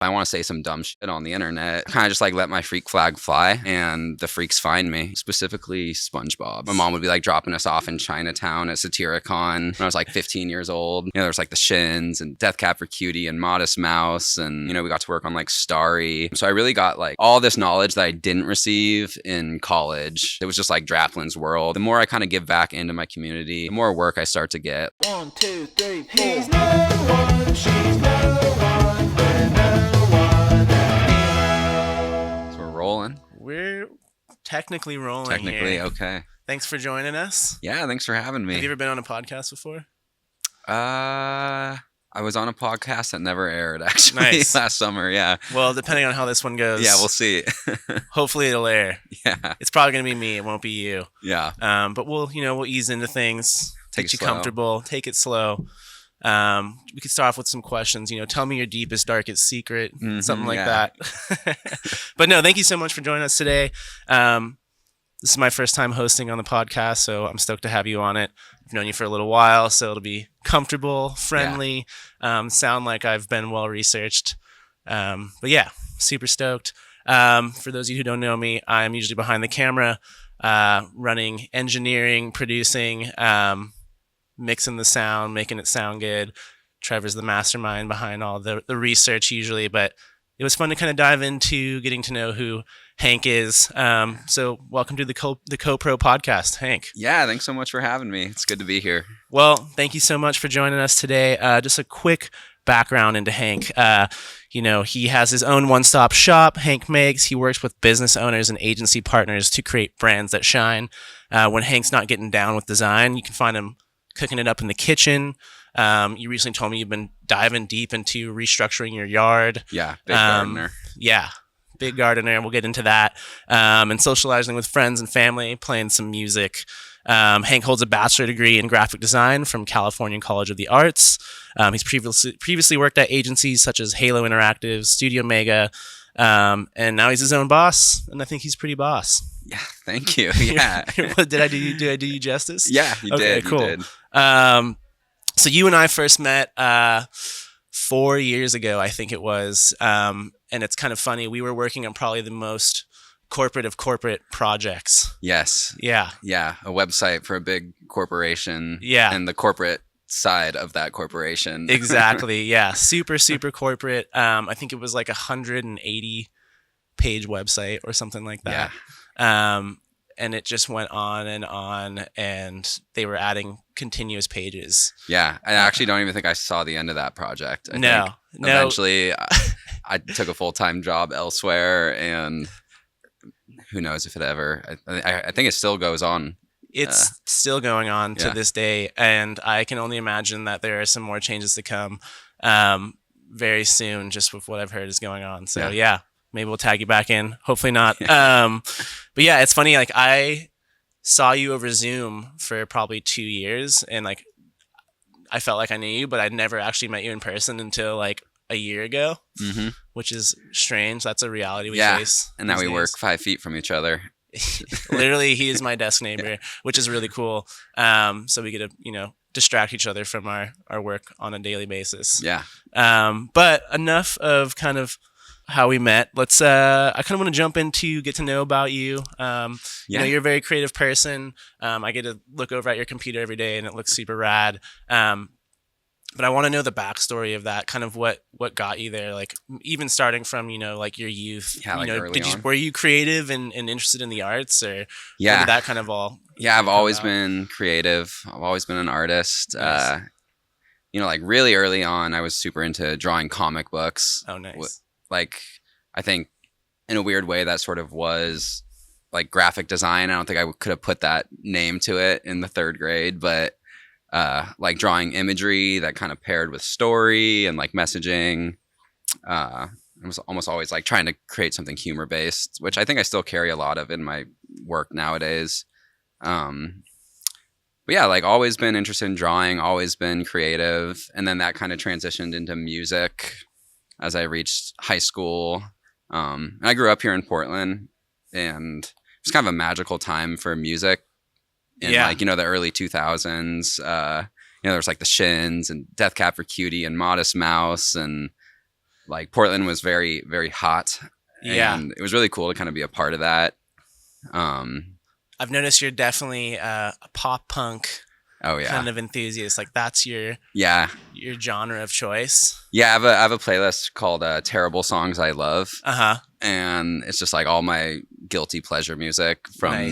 I want to say some dumb shit on the internet. Kind of just like let my freak flag fly, and the freaks find me, specifically SpongeBob. My mom would be like dropping us off in Chinatown at Satyricon when I was like 15 years old. You know, there's like the Shins and Death Cab for Cutie and Modest Mouse. And, you know, we got to work on like Starry. So I really got like all this knowledge that I didn't receive in college. It was just like Draplin's world. The more I kind of give back into my community, the more work I start to get. 1, 2, 3, 4. He's no one, she's no one, we're no one. So we're rolling. We're technically rolling. Technically, here. okay. Thanks for joining us. Yeah, thanks for having me. Have you ever been on a podcast before? I was on a podcast that never aired, actually, Nice. last summer. Yeah. Well, depending on how this one goes. Yeah, we'll see. Hopefully it'll air. Yeah. It's probably going to be me. It won't be you. Yeah. But we'll ease into things. Take Get it you slow. comfortable. Take it slow. We could start off with some questions. Tell me your deepest, darkest secret. Something like yeah. that. But no, thank you so much for joining us today. This is my first time hosting on the podcast, so I'm stoked to have you on it. I've known you for a little while, so it'll be comfortable, friendly, sound like I've been well researched. But yeah, super stoked. For those of you who don't know me, I'm usually behind the camera, running engineering, producing, mixing the sound, making it sound good. Trevor's the mastermind behind all the research usually, but it was fun to kind of dive into getting to know who Hank is. So welcome to the Co-Pro podcast, Hank. Yeah, thanks so much for having me. It's good to be here. Well, thank you so much for joining us today. Just a quick background into Hank. He has his own one-stop shop, Hank Makes. He works with business owners and agency partners to create brands that shine. When Hank's not getting down with design, you can find him cooking it up in the kitchen. You recently told me you've been diving deep into restructuring your yard. Yeah, big gardener. Yeah, big gardener. We'll get into that. And socializing with friends and family, playing some music. Hank holds a bachelor degree in graphic design from California College of the Arts. He's previously worked at agencies such as Halo Interactive, Studio Mega, and now he's his own boss. And I think he's pretty boss. Yeah, thank you. Yeah. Did I do you justice? Yeah, you Okay, did. cool. You did. So you and I first met 4 years ago, I think it was. And it's kind of funny. We were working on probably the most corporate of corporate projects. Yes. Yeah. Yeah, a website for a big corporation. Yeah. And the corporate side of that corporation. Exactly. Yeah. Super, super corporate. I think it was like 180 page website or something like that. Yeah. And it just went on, and they were adding continuous pages. Yeah, I actually don't even think I saw the end of that project. I No. think eventually I took a full-time job elsewhere, and who knows if it ever. I think it still goes on. It's still going on to yeah. this day, and I can only imagine that there are some more changes to come very soon, just with what I've heard is going on. So yeah, maybe we'll tag you back in. Hopefully not. But yeah, it's funny. Like, I saw you over Zoom for probably 2 years, and like I felt like I knew you, but I'd never actually met you in person until like a year ago, which is strange. That's a reality we face. And now these we days. work 5 feet from each other. Literally, he is my desk neighbor, which is really cool. So we get to distract each other from our work on a daily basis. Yeah. But enough of kind of how we met. Let's I kind of want to jump into get to know about you. You're a very creative person. I get to look over at your computer every day, and it looks super rad. But I want to know the backstory of that, kind of what got you there, like even starting from, like your youth. Yeah, like early on. Were you creative and interested in the arts, or Yeah. where did that kind of all? Yeah, I've always out? been creative. I've always been an artist. Nice. Like really early on, I was super into drawing comic books. Oh, nice. Like, I think in a weird way that sort of was like graphic design. I don't think I could have put that name to it in the 3rd grade, but like drawing imagery that kind of paired with story and like messaging. I was almost always like trying to create something humor based, which I think I still carry a lot of in my work nowadays. But yeah, like always been interested in drawing, always been creative. And then that kind of transitioned into music as I reached high school. And I grew up here in Portland, and it was kind of a magical time for music in like, the early 2000s. There's like the Shins and Death Cab for Cutie and Modest Mouse and like Portland was very, very hot. Yeah. And it was really cool to kind of be a part of that. I've noticed you're definitely a pop punk Oh yeah. kind of enthusiast. Like that's your genre of choice. Yeah, I have a playlist called Terrible Songs I Love. And it's just like all my guilty pleasure music from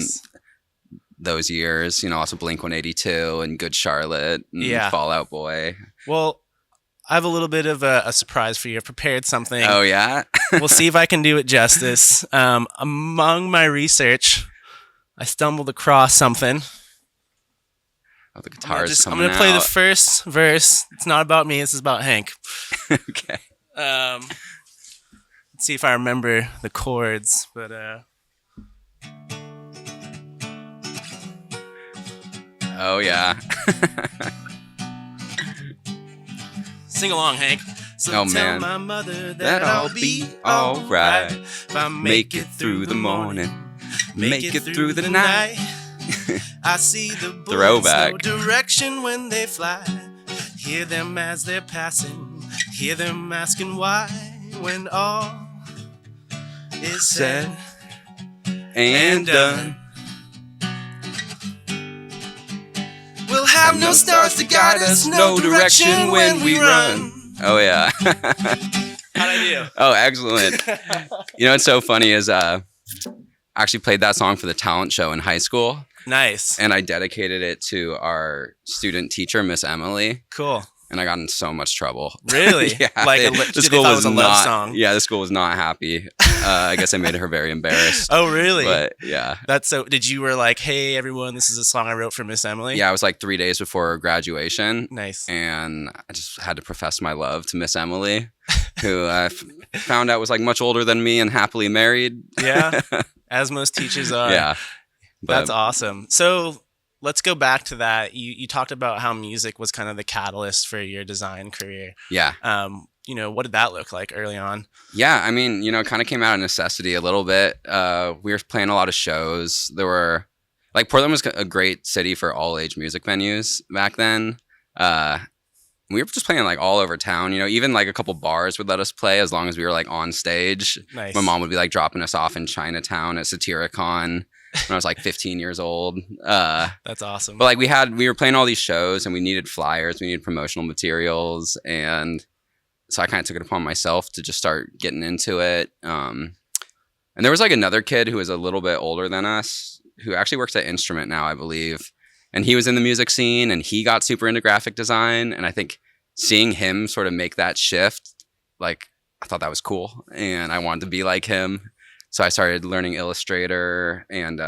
those years. You know, also Blink-182 and Good Charlotte and Fall Out Boy. Well, I have a little bit of a surprise for you. I've prepared something. Oh, yeah? We'll see if I can do it justice. Among my research, I stumbled across something. Oh, the guitar's I'm coming going to play the out. first verse. It's not about me. This is about Hank. Okay. Let's see if I remember the chords. But oh, yeah. sing along, Hank. So Oh, tell man. my mother That I'll be alright if I Make it through the morning. Make it through the night. I see the bullets, Throwback. no direction when they fly. Hear them as they're passing. Hear them asking why. When all is said And done. we'll have no stars to guide us, no direction when we run. Oh, yeah. How'd I do? Oh, excellent. You know what's so funny is I actually played that song for the talent show in high school. Nice. And I dedicated it to our student teacher, Miss Emily. Cool. And I got in so much trouble. Really? Yeah. Like the they school thought it was was a love not. song. Yeah, the school was not happy. I guess I made her very embarrassed. Oh, really? But yeah. That's so. Did you were like, hey, everyone, this is a song I wrote for Miss Emily? Yeah, it was like 3 days before graduation. Nice. And I just had to profess my love to Miss Emily, who I found out was like much older than me and happily married. Yeah. As most teachers are. Yeah. That's awesome. So let's go back to that. You talked about how music was kind of the catalyst for your design career. Yeah. You know, what did that look like early on? Yeah, I mean, you know, it kind of came out of necessity a little bit. We were playing a lot of shows. There were, like, Portland was a great city for all age music venues back then. We were just playing like all over town, you know, even like a couple bars would let us play as long as we were like on stage. Nice. My mom would be like dropping us off in Chinatown at Satyricon when I was like 15 years old. That's awesome. But like we were playing all these shows and we needed flyers, we needed promotional materials. And so I kind of took it upon myself to just start getting into it. And there was like another kid who was a little bit older than us who actually works at Instrument now, I believe. And he was in the music scene and he got super into graphic design. And I think seeing him sort of make that shift, like I thought that was cool and I wanted to be like him. So I started learning Illustrator and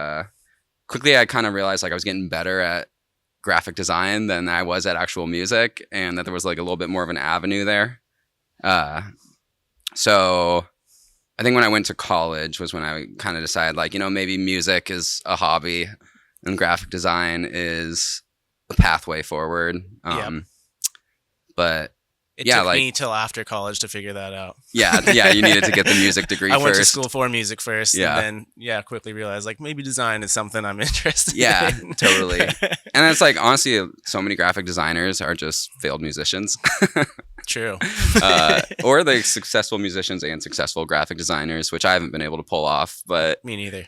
quickly I kind of realized like I was getting better at graphic design than I was at actual music and that there was like a little bit more of an avenue there. So I think when I went to college was when I kind of decided like, you know, maybe music is a hobby and graphic design is the pathway forward. But it yeah, took like me till after college to figure that out. yeah, you needed to get the music degree I first. went to school for music first, Yeah. and then quickly realized like maybe design is something I'm interested Yeah, in. totally. And it's like honestly, so many graphic designers are just failed musicians, True. or they're successful musicians and successful graphic designers, which I haven't been able to pull off. But Me neither.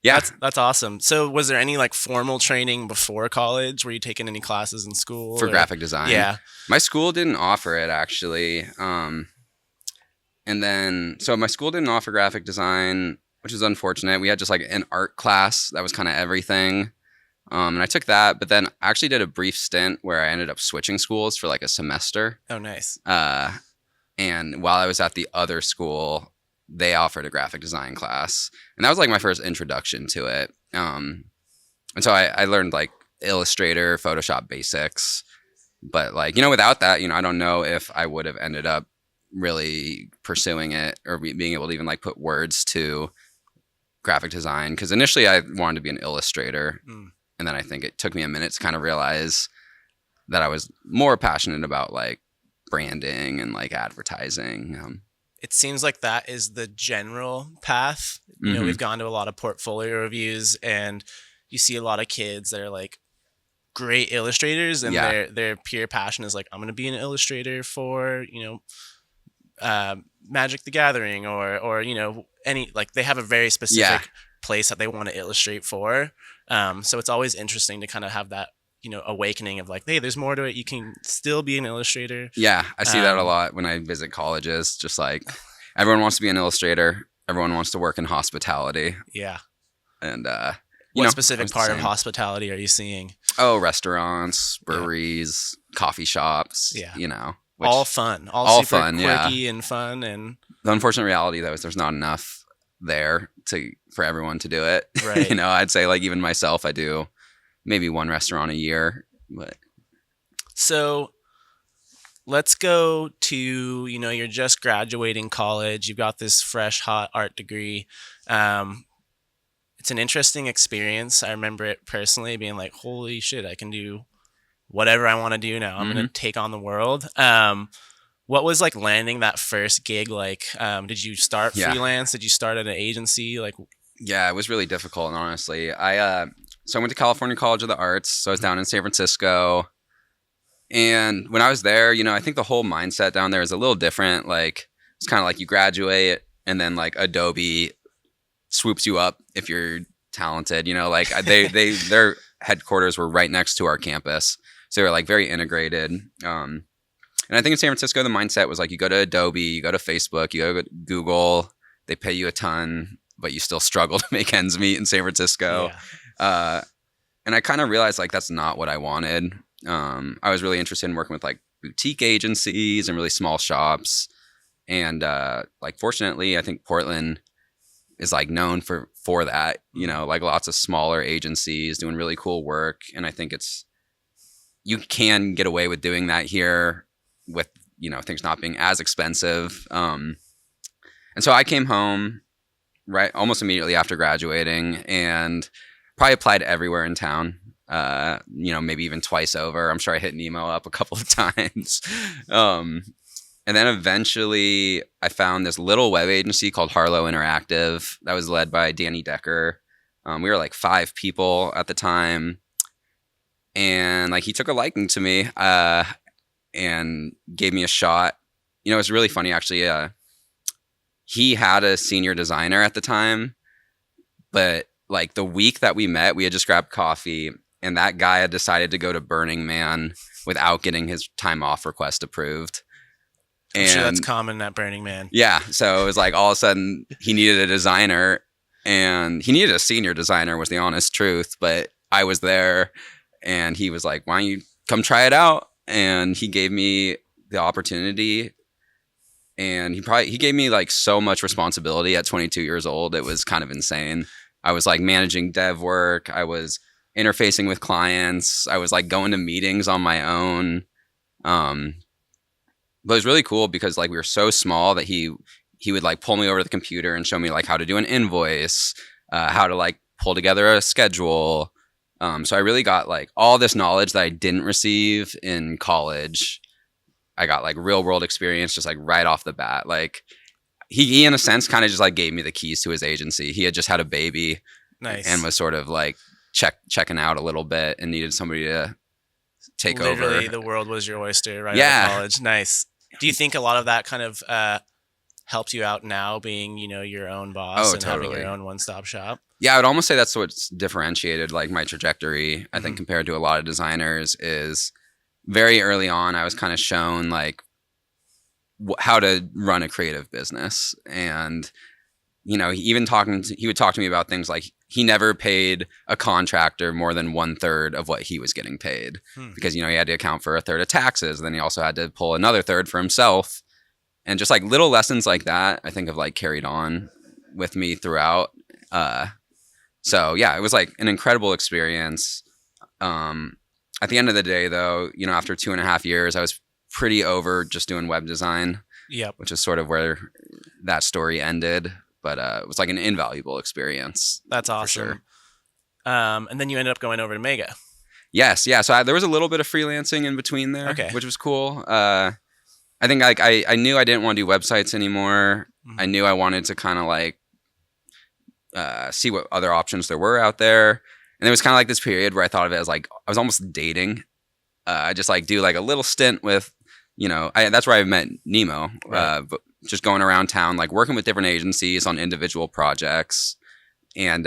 yeah, That's awesome. So was there any like formal training before college? Were you taking any classes in school for or- graphic design. Yeah. My school didn't offer it actually. And then, so my school didn't offer graphic design, which is unfortunate. We had just like an art class. That was kind of everything. And I took that, but then I actually did a brief stint where I ended up switching schools for like a semester. Oh, nice. And while I was at the other school, they offered a graphic design class. And that was like my first introduction to it. And so I learned like Illustrator, Photoshop basics. But like, you know, without that, you know, I don't know if I would have ended up really pursuing it or being able to even like put words to graphic design. Because initially I wanted to be an illustrator. And then I think it took me a minute to kind of realize that I was more passionate about like branding and like advertising. It seems like that is the general path. You know, Mhm. we've gone to a lot of portfolio reviews and you see a lot of kids that are like great illustrators and Yeah. their pure passion is like, I'm going to be an illustrator for, you know, Magic the Gathering or any, like, they have a very specific place that they want to illustrate for. So it's always interesting to kind of have that awakening of like, hey, there's more to it. You can still be an illustrator. Yeah, I see that a lot when I visit colleges. Just like everyone wants to be an illustrator, everyone wants to work in hospitality. Yeah. And what specific part of hospitality are you seeing? Oh, restaurants, breweries, coffee shops. Yeah. All fun, all super fun, quirky and fun. And the unfortunate reality though is there's not enough there for everyone to do it. Right. I'd say like even myself, I do maybe one restaurant a year. But so let's go to you're just graduating college. You've got this fresh, hot art degree. It's an interesting experience. I remember it personally being like, holy shit, I can do whatever I want to do now. I'm going to take on the world. What was like landing that first gig like? Did you start freelance? Did you start at an agency? Like, yeah, it was really difficult. And honestly, so I went to California College of the Arts. So I was down in San Francisco. And when I was there, I think the whole mindset down there is a little different. Like, it's kind of like you graduate and then like Adobe swoops you up if you're talented. Like their headquarters were right next to our campus. So they were like very integrated. And I think in San Francisco, the mindset was like you go to Adobe, you go to Facebook, you go to Google, they pay you a ton, but you still struggle to make ends meet in San Francisco. Yeah. And I kind of realized like that's not what I wanted. I was really interested in working with like boutique agencies and really small shops. And like fortunately, I think Portland is like known for that, like lots of smaller agencies doing really cool work. And I think you can get away with doing that here with, things not being as expensive. And so I came home right almost immediately after graduating and probably applied everywhere in town. Maybe even twice over. I'm sure I hit Nemo up a couple of times. And then eventually I found this little web agency called Harlow Interactive that was led by Danny Decker. We were like 5 people at the time. And like he took a liking to me and gave me a shot. It was really funny actually. He had a senior designer at the time, but like the week that we met, we had just grabbed coffee and that guy had decided to go to Burning Man without getting his time off request approved. I'm sure that's common at Burning Man. Yeah. So it was like all of a sudden he needed a designer and he needed a senior designer was the honest truth. But I was there and he was like, why don't you come try it out? And he gave me the opportunity and he gave me like so much responsibility at 22 years old. It was kind of insane. I was like managing dev work. I was interfacing with clients. I was like going to meetings on my own. But it was really cool because like we were so small that he would like pull me over to the computer and show me like how to do an invoice, how to like pull together a schedule. So I really got like all this knowledge that I didn't receive in college. I got like real world experience just like right off the bat. Like he in a sense kind of just like gave me the keys to his agency. He had just had a baby. Nice. And was sort of like checking out a little bit and needed somebody to take over. Literally the world was your oyster right out of college. Nice. Do you think a lot of that kind of helps you out now being, your own boss and totally. having your own one-stop shop? Yeah, I would almost say that's what's differentiated like my trajectory, I think, compared to a lot of designers is very early on, I was kind of shown like how to run a creative business. And, he would talk to me about things like he never paid a contractor more than 1/3 of what he was getting paid because, he had to account for 1/3 of taxes. Then he also had to pull another 1/3 for himself. And just like little lessons like that, I think have like carried on with me throughout. So yeah, it was like an incredible experience. At the end of the day though, after 2.5 years, I was pretty over just doing web design, which is sort of where that story ended. But it was like an invaluable experience. That's awesome. For sure. And then you ended up going over to Mega. Yes. Yeah. So there was a little bit of freelancing in between there, which was cool. I think like I knew I didn't want to do websites anymore. I knew I wanted to kind of like see what other options there were out there. And it was kind of like this period where I thought of it as like I was almost dating. I just like do like a little stint with, that's where I met Nemo. Right. But just going around town, like working with different agencies on individual projects. And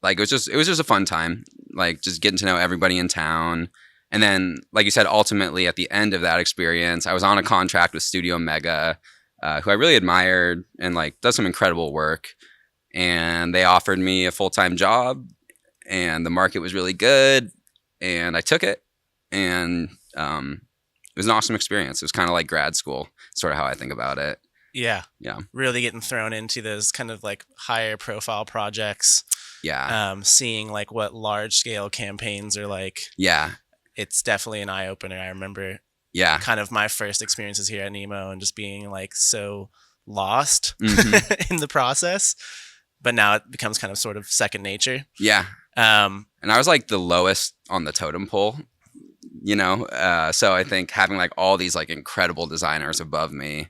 like it was just a fun time, like just getting to know everybody in town. And then, like you said, ultimately at the end of that experience, I was on a contract with Studio Mega, who I really admired and like does some incredible work. And they offered me a full-time job, and the market was really good, and I took it. And it was an awesome experience. It was kind of like grad school, sort of how I think about it. Yeah. Yeah. Really getting thrown into those kind of like higher profile projects. Yeah. Seeing like what large scale campaigns are like. Yeah. It's definitely an eye opener. I remember kind of my first experiences here at Nemo and just being like so lost in the process. But now it becomes kind of sort of second nature. Yeah. And I was like the lowest on the totem pole, you know? So I think having like all these like incredible designers above me,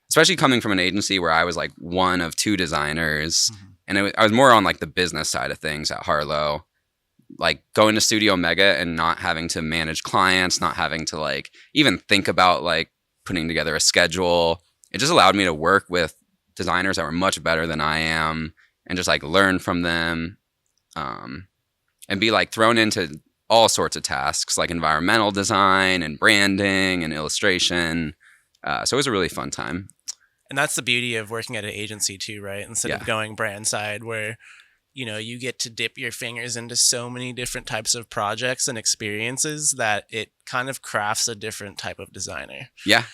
especially coming from an agency where I was like one of two designers, and I was more on like the business side of things at Harlow, like going to Studio Mega and not having to manage clients, not having to like even think about like putting together a schedule. It just allowed me to work with designers that were much better than I am and just like learn from them, and be like thrown into all sorts of tasks like environmental design and branding and illustration. So it was a really fun time. And that's the beauty of working at an agency too, right? Instead of going brand side, where, you know, you get to dip your fingers into so many different types of projects and experiences that it kind of crafts a different type of designer. Yeah.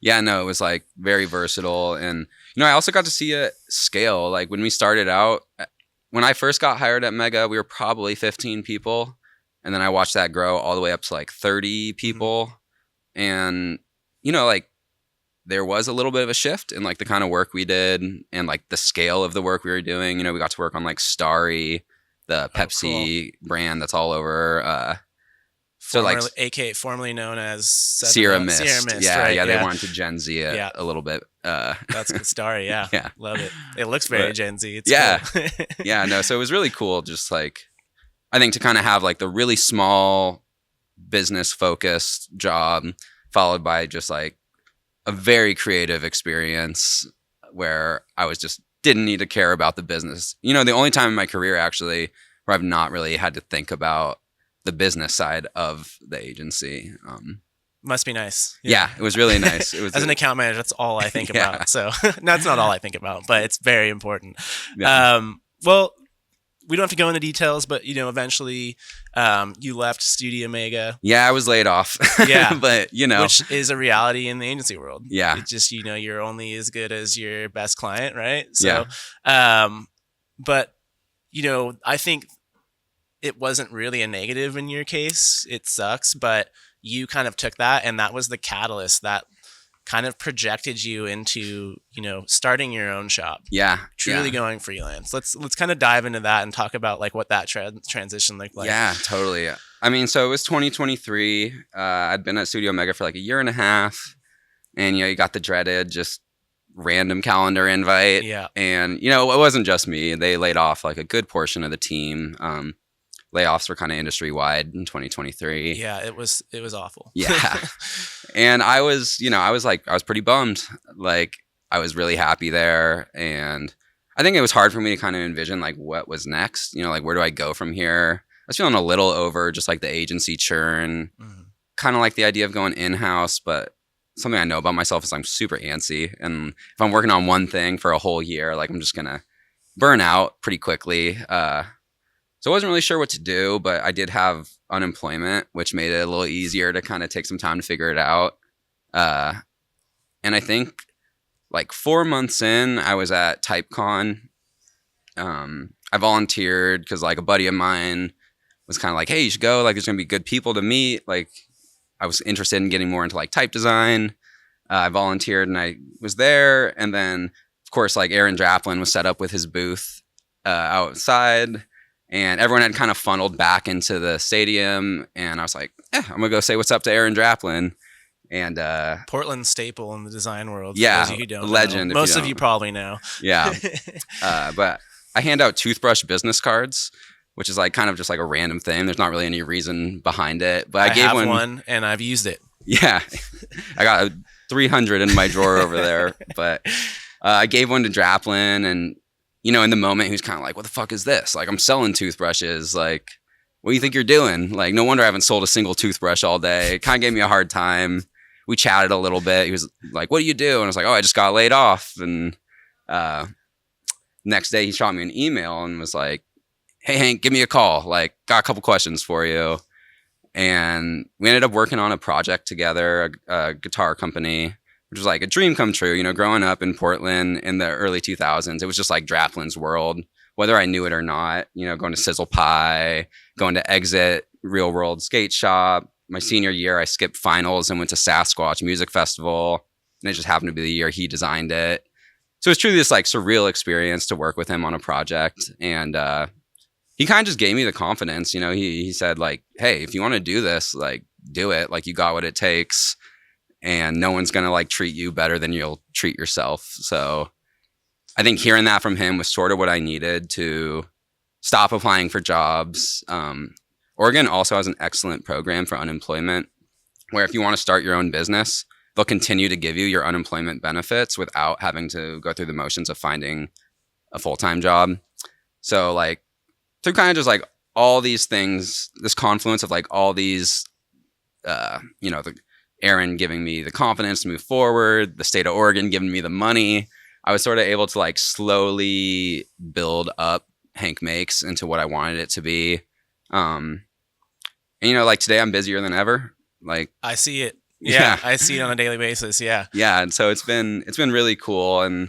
Yeah, no, it was like very versatile. And, you know, I also got to see it scale. Like when we started out, when I first got hired at Mega, we were probably 15 people. And then I watched that grow all the way up to like 30 people. And, you know, like there was a little bit of a shift in like the kind of work we did and like the scale of the work we were doing. You know, we got to work on like Starry, the Pepsi brand that's all over. So like formerly known as Sierra Mist. Yeah, right? yeah, they wanted to Gen Z it a little bit. That's good. Starry, yeah. Yeah. Love it. It looks very Gen Z. It's cool. Cool. Yeah, no, so it was really cool just like I think to kind of have like the really small business focused job followed by just like a very creative experience where I was just didn't need to care about the business. You know, the only time in my career actually where I've not really had to think about the business side of the agency. Must be nice. Yeah, it was really nice. It was as an account manager, that's all I think about. So that's not all I think about, but it's very important. Yeah. Well, we don't have to go into details, but you know, eventually, you left Studio Mega. Yeah, I was laid off. Yeah, but you know, which is a reality in the agency world. Yeah, it's just you know you're only as good as your best client, right? So, but you know, I think it wasn't really a negative in your case. It sucks, but you kind of took that, and that was the catalyst that kind of projected you into, you know, starting your own shop. Yeah. Truly going freelance. Let's kind of dive into that and talk about like what that transition looked like. Yeah, totally. I mean, so it was 2023. I'd been at Studio Mega for like a year and a half, and you know, you got the dreaded just random calendar invite. Yeah. And you know, it wasn't just me. They laid off like a good portion of the team. Layoffs were kind of industry wide in 2023. Yeah, it was awful. Yeah. And I was pretty bummed. Like I was really happy there. And I think it was hard for me to kind of envision like what was next, you know, like where do I go from here? I was feeling a little over just like the agency churn, kind of like the idea of going in-house, but something I know about myself is I'm super antsy. And if I'm working on one thing for a whole year, like I'm just going to burn out pretty quickly. So I wasn't really sure what to do, but I did have unemployment, which made it a little easier to kind of take some time to figure it out. And I think like 4 months in, I was at TypeCon. I volunteered because like a buddy of mine was kind of like, hey, you should go. Like there's going to be good people to meet. Like I was interested in getting more into like type design. I volunteered and I was there. And then of course, like Aaron Draplin was set up with his booth outside. And everyone had kind of funneled back into the stadium. And I was like, I'm going to go say what's up to Aaron Draplin. And Portland staple in the design world. Yeah, for those of you who don't legend. Know. Most of you probably know. Yeah. But I hand out toothbrush business cards, which is like kind of just like a random thing. There's not really any reason behind it. But I gave have one and I've used it. Yeah. I got 300 in my drawer over there. But I gave one to Draplin, and in the moment he was kind of like, what the fuck is this? Like, I'm selling toothbrushes. Like, what do you think you're doing? Like, no wonder I haven't sold a single toothbrush all day. It kind of gave me a hard time. We chatted a little bit. He was like, what do you do? And I was like, oh, I just got laid off. And next day he shot me an email and was like, hey, Hank, give me a call. Like, got a couple questions for you. And we ended up working on a project together, a guitar company, which was like a dream come true. Growing up in Portland in the early 2000s, it was just like Draplin's world, whether I knew it or not. Going to Sizzle Pie, going to Exit, Real World Skate Shop. My senior year, I skipped finals and went to Sasquatch Music Festival. And it just happened to be the year he designed it. So it's truly this like surreal experience to work with him on a project. And he kind of just gave me the confidence. He said like, hey, if you want to do this, like, do it. Like, you got what it takes, and no one's going to like treat you better than you'll treat yourself. So I think hearing that from him was sort of what I needed to stop applying for jobs. Oregon also has an excellent program for unemployment, where if you want to start your own business, they'll continue to give you your unemployment benefits without having to go through the motions of finding a full-time job. So like, through kind of just like all these things, this confluence of like all these, the Aaron giving me the confidence to move forward, the state of Oregon giving me the money, I was sort of able to like slowly build up Hank Makes into what I wanted it to be. And like today I'm busier than ever. Like, I see it. Yeah, I see it on a daily basis. Yeah. Yeah. And so it's been really cool. And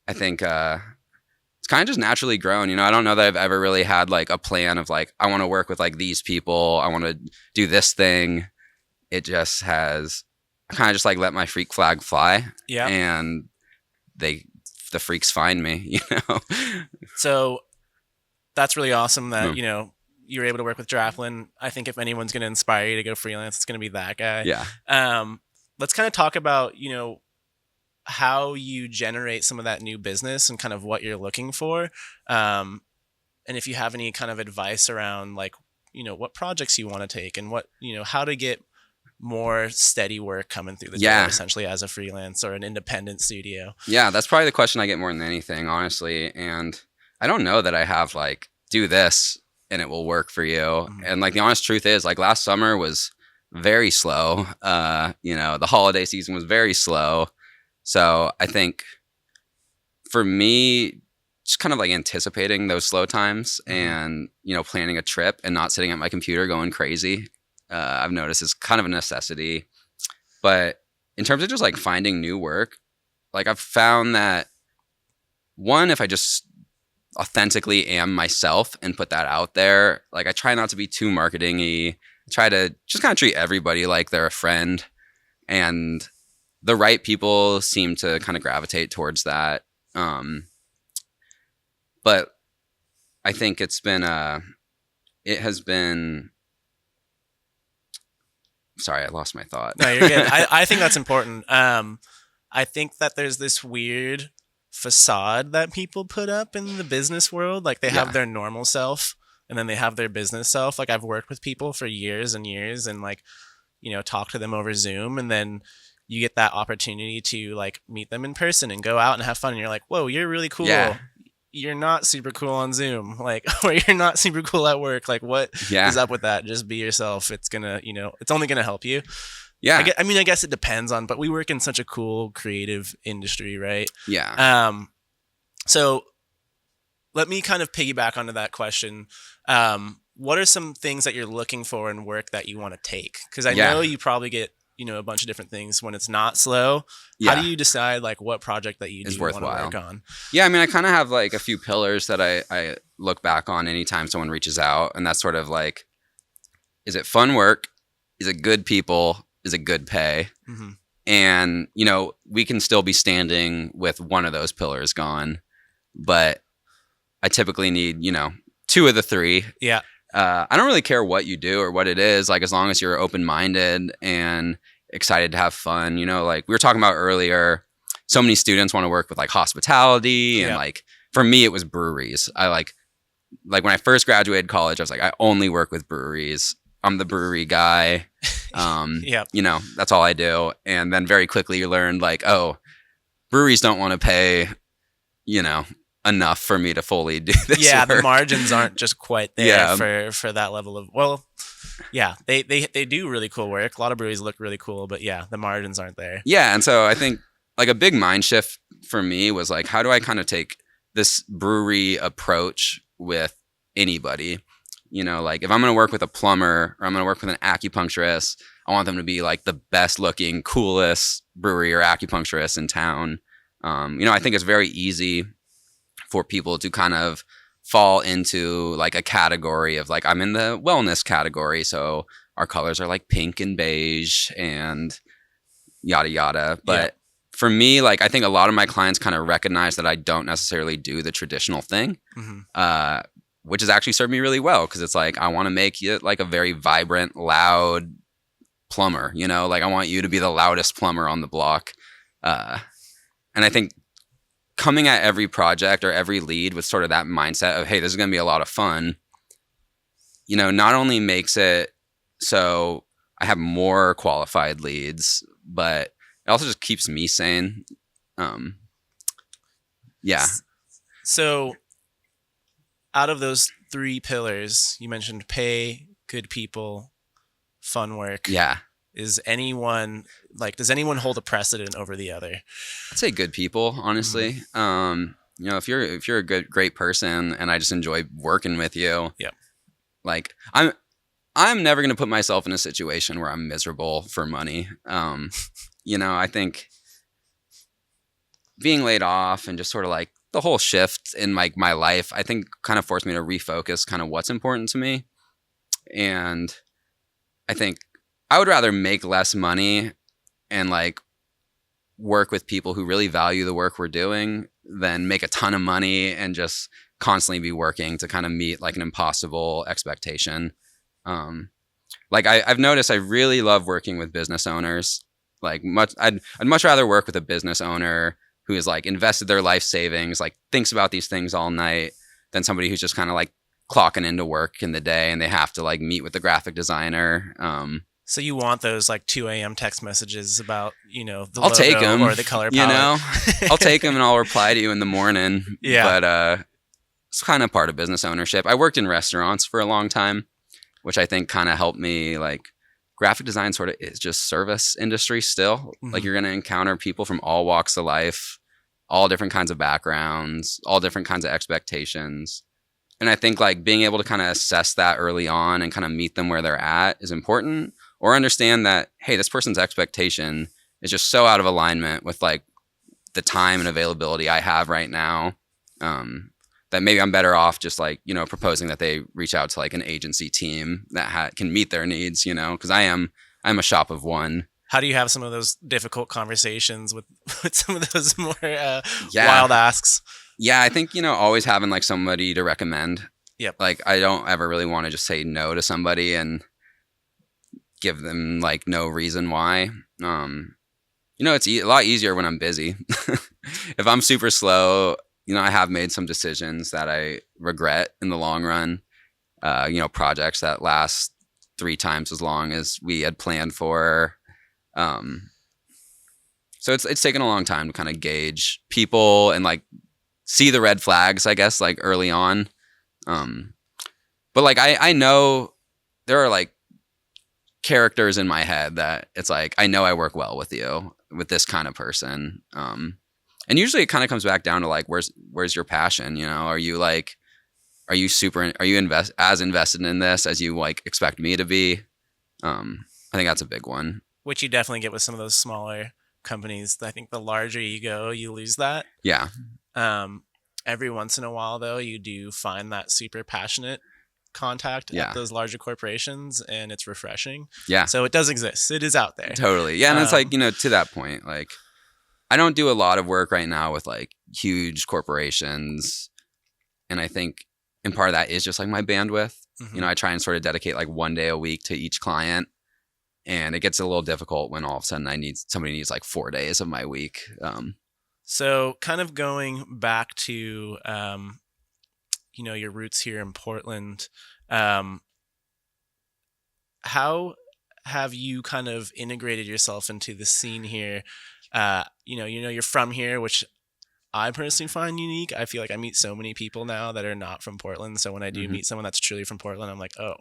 I think, it's kind of just naturally grown. I don't know that I've ever really had like a plan of like, I want to work with like these people. I want to do this thing. It just has kind of just like let my freak flag fly. Yeah. And the freaks find me, So that's really awesome that, you were able to work with Draplin. I think if anyone's going to inspire you to go freelance, it's going to be that guy. Yeah. Let's kind of talk about, how you generate some of that new business and kind of what you're looking for. And if you have any kind of advice around like, what projects you want to take and what, how to get more steady work coming through the door essentially as a freelance or an independent studio. Yeah, that's probably the question I get more than anything, honestly. And I don't know that I have like, do this and it will work for you. Mm-hmm. And like the honest truth is like last summer was very slow. The holiday season was very slow. So I think for me, just kind of like anticipating those slow times and, planning a trip and not sitting at my computer going crazy, I've noticed is kind of a necessity. But in terms of just like finding new work, like I've found that one, if I just authentically am myself and put that out there, like I try not to be too marketing-y, try to just kind of treat everybody like they're a friend, and the right people seem to kind of gravitate towards that. But I think it has been, sorry, I lost my thought. No, you're good. I think that's important. I think that there's this weird facade that people put up in the business world. Like they have their normal self and then they have their business self. Like I've worked with people for years and years and like, talk to them over Zoom, and then you get that opportunity to like meet them in person and go out and have fun. And you're like, whoa, you're really cool. Yeah. You're not super cool on Zoom. Like, or you're not super cool at work. Like what is up with that? Just be yourself. It's gonna, it's only gonna help you. Yeah. I guess it depends on, but we work in such a cool creative industry, right? Yeah. So let me kind of piggyback onto that question. What are some things that you're looking for in work that you want to take? Because I know you probably get, a bunch of different things when it's not slow. How do you decide like what project that you do want to work on? Yeah, I mean, I kind of have like a few pillars that I look back on anytime someone reaches out, and that's sort of like, is it fun work? Is it good people? Is it good pay? Mm-hmm. And, we can still be standing with one of those pillars gone, but I typically need, two of the three. Yeah. I don't really care what you do or what it is, like as long as you're open-minded and excited to have fun. Like we were talking about earlier, so many students want to work with like hospitality and like for me it was breweries. I like when I first graduated college, I was like, I only work with breweries. I'm the brewery guy. Yep. You know, that's all I do. And then very quickly you learn like, oh, breweries don't want to pay, you know, enough for me to fully do this Yeah, work. the margins aren't just quite there Yeah. for that level of, well, yeah, they do really cool work. A lot of breweries look really cool, but yeah, the margins aren't there. Yeah. And so I think like a big mind shift for me was like, how do I kind of take this brewery approach with anybody? You know, like if I'm going to work with a plumber or I'm going to work with an acupuncturist, I want them to be like the best looking, coolest brewery or acupuncturist in town. You know, I think it's very easy for people to kind of fall into like a category of like, I'm in the wellness category. So our colors are like pink and beige and yada, yada. But for me, like, I think a lot of my clients kind of recognize that I don't necessarily do the traditional thing, which has actually served me really well. Cause it's like, I want to make it like a very vibrant, loud plumber, you know, like I want you to be the loudest plumber on the block. And I think coming at every project or every lead with sort of that mindset of, hey, this is going to be a lot of fun, you know, not only makes it so I have more qualified leads, but it also just keeps me sane. Yeah. So out of those 3 pillars, you mentioned pay, good people, fun work. Yeah. Is anyone like, does anyone hold a precedent over the other? I'd say good people, honestly. You know, if you're a great person and I just enjoy working with you, like I'm never going to put myself in a situation where I'm miserable for money. You know, I think being laid off and just sort of like the whole shift in like my life, I think kind of forced me to refocus kind of what's important to me. And I think I would rather make less money and like work with people who really value the work we're doing than make a ton of money and just constantly be working to kind of meet like an impossible expectation. Like I've noticed I really love working with business owners. Like I'd much rather work with a business owner who has like invested their life savings, like thinks about these things all night, than somebody who's just kind of like clocking into work in the day and they have to like meet with the graphic designer. So you want those like 2 a.m. text messages about, you know, the I'll logo take them, or the color palette. you know, I'll take them and I'll reply to you in the morning. Yeah. But it's kind of part of business ownership. I worked in restaurants for a long time, which I think kind of helped me. Like graphic design sort of is just service industry still. Like you're going to encounter people from all walks of life, all different kinds of backgrounds, all different kinds of expectations. And I think like being able to kind of assess that early on and kind of meet them where they're at is important. Or understand that, hey, this person's expectation is just so out of alignment with like the time and availability I have right now, that maybe I'm better off just like, you know, proposing that they reach out to like an agency team that can meet their needs, you know, because I'm a shop of one. How do you have some of those difficult conversations with some of those more wild asks? Yeah, I think, you know, always having like somebody to recommend. Yep. Like I don't ever really want to just say no to somebody and give them like no reason why. You know, it's a lot easier when I'm busy. If I'm super slow, you know, I have made some decisions that I regret in the long run. You know, projects that last 3 times as long as we had planned for. So it's taken a long time to kind of gauge people and like see the red flags, I guess, like early on. But like I know there are like characters in my head that it's like I know I work well with you, with this kind of person. And usually it kind of comes back down to like where's your passion, you know? Are you as invested in this as you like expect me to be? I think that's a big one. Which you definitely get with some of those smaller companies. I think the larger you go, you lose that. Yeah. Every once in a while though, you do find that super passionate contact at those larger corporations, and it's refreshing. Yeah. So it does exist. It is out there. Totally. Yeah. And it's like, you know, to that point, like I don't do a lot of work right now with like huge corporations. And I think in part of that is just like my bandwidth. You know, I try and sort of dedicate like 1 day a week to each client. And it gets a little difficult when all of a sudden somebody needs like 4 days of my week. So kind of going back to, you know, your roots here in Portland, how have you kind of integrated yourself into the scene here? You're from here, which I personally find unique. I feel like I meet so many people now that are not from Portland. So when I do meet someone that's truly from Portland, I'm like, oh,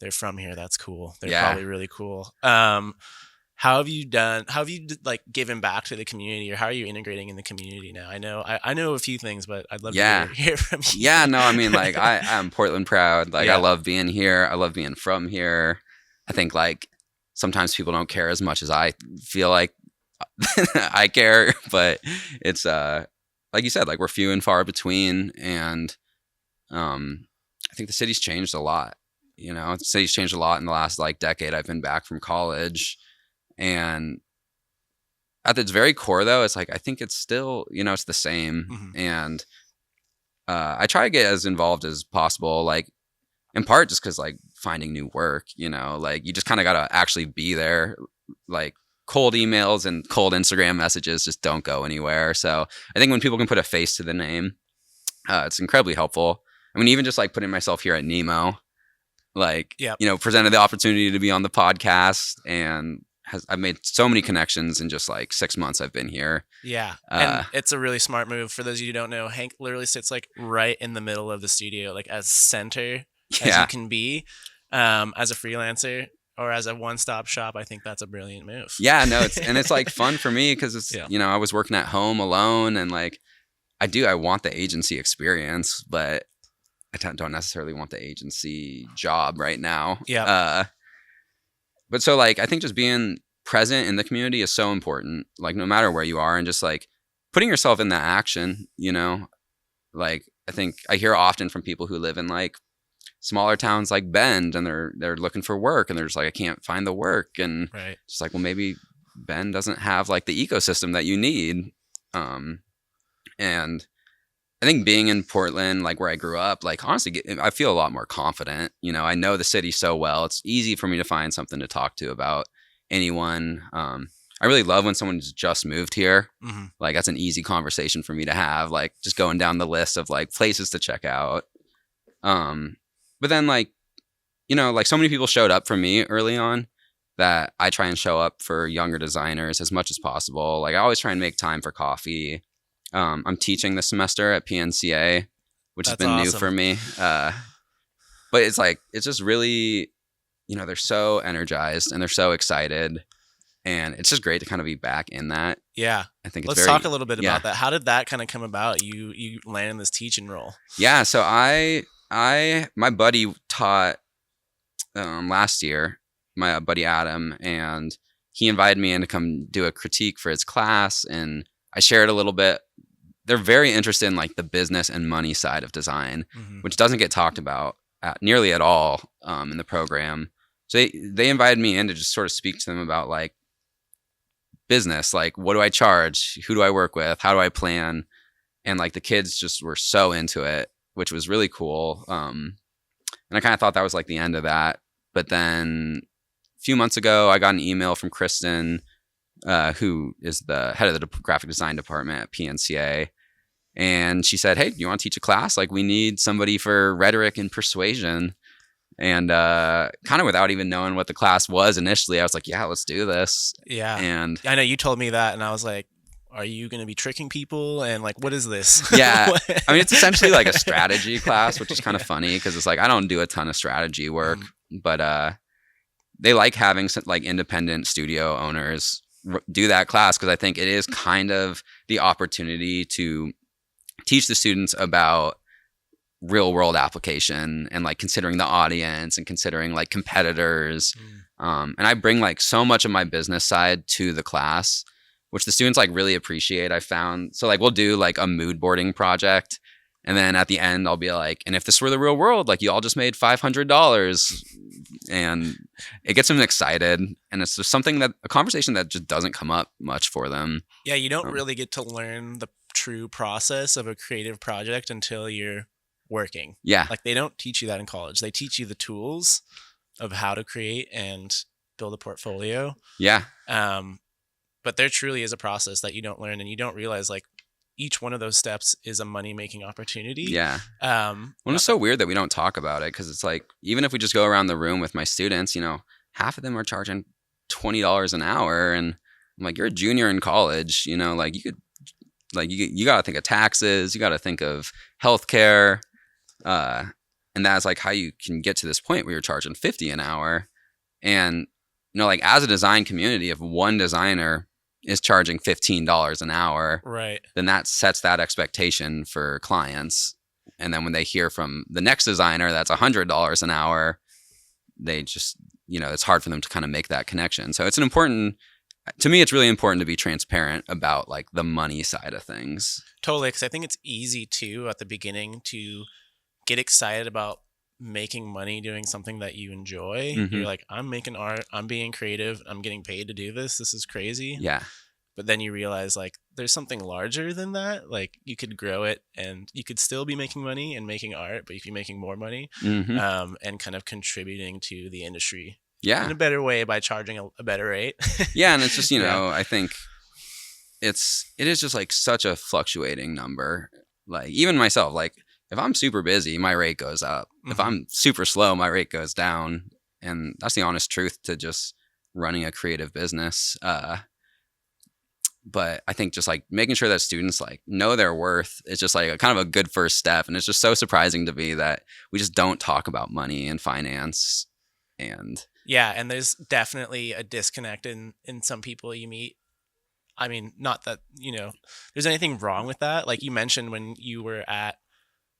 they're from here. That's cool. They're probably really cool. How have you like given back to the community, or how are you integrating in the community now? I know a few things, but I'd love to hear from you. Yeah, no, I mean, like I'm Portland proud. Like I love being here. I love being from here. I think like sometimes people don't care as much as I feel like I care, but it's like you said, like we're few and far between, and I think the city's changed a lot. The city's changed a lot in the last like decade. I've been back from college. And at its very core, though, it's like I think it's still, it's the same. And I try to get as involved as possible, like in part just because like finding new work, like you just kind of got to actually be there. Like cold emails and cold Instagram messages just don't go anywhere. So I think when people can put a face to the name, it's incredibly helpful. I mean, even just like putting myself here at Nemo, like, presented the opportunity to be on the podcast, and I've made so many connections in just like 6 months I've been here. Yeah. And it's a really smart move. For those of you who don't know, Hank literally sits like right in the middle of the studio, like as center as you can be, as a freelancer or as a one-stop shop. I think that's a brilliant move. Yeah, no, it's like fun for me because it's, I was working at home alone, and like I want the agency experience, but I don't necessarily want the agency job right now. Yeah. But so like I think just being present in the community is so important, like no matter where you are, and just like putting yourself in that action, like I think I hear often from people who live in like smaller towns like Bend, and they're looking for work, and they're just like, I can't find the work, and just like, well, maybe Bend doesn't have like the ecosystem that you need. And I think being in Portland, like where I grew up, like honestly, I feel a lot more confident. I know the city so well. It's easy for me to find something to talk to about anyone. I really love when someone's just moved here. Like that's an easy conversation for me to have, like just going down the list of like places to check out. But then like, like so many people showed up for me early on that I try and show up for younger designers as much as possible. Like I always try and make time for coffee. I'm teaching this semester at PNCA, which has been new for me. But it's like, it's just really, they're so energized and they're so excited, and it's just great to kind of be back in that. Yeah. I think Let's talk a little bit about that. How did that kind of come about? You landed this teaching role. Yeah. So my buddy taught, last year, my buddy Adam, and he invited me in to come do a critique for his class, and I shared a little bit. They're very interested in like the business and money side of design, which doesn't get talked about nearly at all in the program. So they invited me in to just sort of speak to them about like business, like what do I charge, who do I work with, how do I plan, and like the kids just were so into it, which was really cool. And I kind of thought that was like the end of that, but then a few months ago, I got an email from Kristen, who is the head of the graphic design department at PNCA. And she said, hey, do you want to teach a class? Like we need somebody for rhetoric and persuasion. And kind of without even knowing what the class was initially, I was like, yeah, let's do this. Yeah. And I know you told me that, and I was like, are you going to be tricking people? And like, what is this? Yeah. I mean, it's essentially like a strategy class, which is kind of funny because it's like, I don't do a ton of strategy work, but they like having some, like independent studio owners do that class, because I think it is kind of the opportunity to teach the students about real world application and like considering the audience and considering like competitors. And I bring like so much of my business side to the class, which the students like really appreciate, I found. So like we'll do like a mood boarding project, and then at the end I'll be like, and if this were the real world, like you all just made $500, and it gets them excited. And it's just a conversation that just doesn't come up much for them. Yeah, you don't really get to learn the true process of a creative project until you're working. Yeah. Like they don't teach you that in college. They teach you the tools of how to create and build a portfolio. Yeah. But there truly is a process that you don't learn, and you don't realize like each one of those steps is a money-making opportunity. Yeah. Well, it's so weird that we don't talk about it, because it's like, even if we just go around the room with my students, half of them are charging $20 an hour. And I'm like, you're a junior in college, like you got to think of taxes. You got to think of healthcare. And that's like how you can get to this point where you're charging $50 an hour. And, like as a design community, if one designer is charging $15 an hour, right, then that sets that expectation for clients. And then when they hear from the next designer that's $100 an hour, they just, it's hard for them to kind of make that connection. So to me, it's really important to be transparent about like the money side of things. Totally, because I think it's easy too at the beginning to get excited about making money doing something that you enjoy. Mm-hmm. You're like, I'm making art, I'm being creative, I'm getting paid to do this. This is crazy. Yeah. But then you realize like there's something larger than that. Like you could grow it and you could still be making money and making art, but you could be making more money, and kind of contributing to the industry. Yeah. In a better way by charging a better rate. Yeah. And it's just, I think it is just like such a fluctuating number. Like even myself, like if I'm super busy, my rate goes up. If I'm super slow, my rate goes down. And that's the honest truth to just running a creative business. But I think just like making sure that students like know their worth is just like kind of a good first step. And it's just so surprising to me that we just don't talk about money and finance. And yeah, and there's definitely a disconnect in some people you meet. I mean, not that, there's anything wrong with that. Like you mentioned when you were at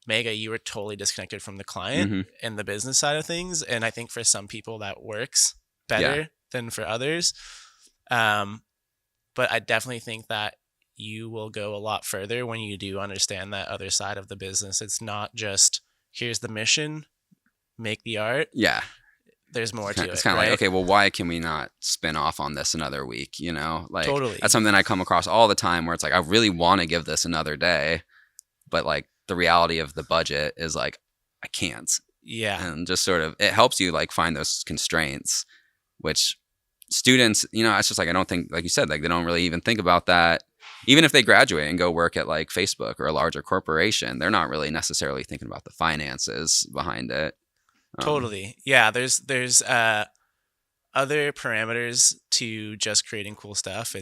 Mega, you were totally disconnected from the client and the business side of things. And I think for some people that works better than for others. But I definitely think that you will go a lot further when you do understand that other side of the business. It's not just here's the mission, make the art. Yeah. There's more to it. It's kind of right? like, okay, well, why can we not spin off on this another week? Like Totally. That's something I come across all the time where it's like, I really want to give this another day, but like the reality of the budget is like, I can't. Yeah. And just sort of, it helps you like find those constraints, which students, it's just like, I don't think, like you said, like they don't really even think about that. Even if they graduate and go work at like Facebook or a larger corporation, they're not really necessarily thinking about the finances behind it. Totally. Yeah. There's other parameters to just creating cool stuff.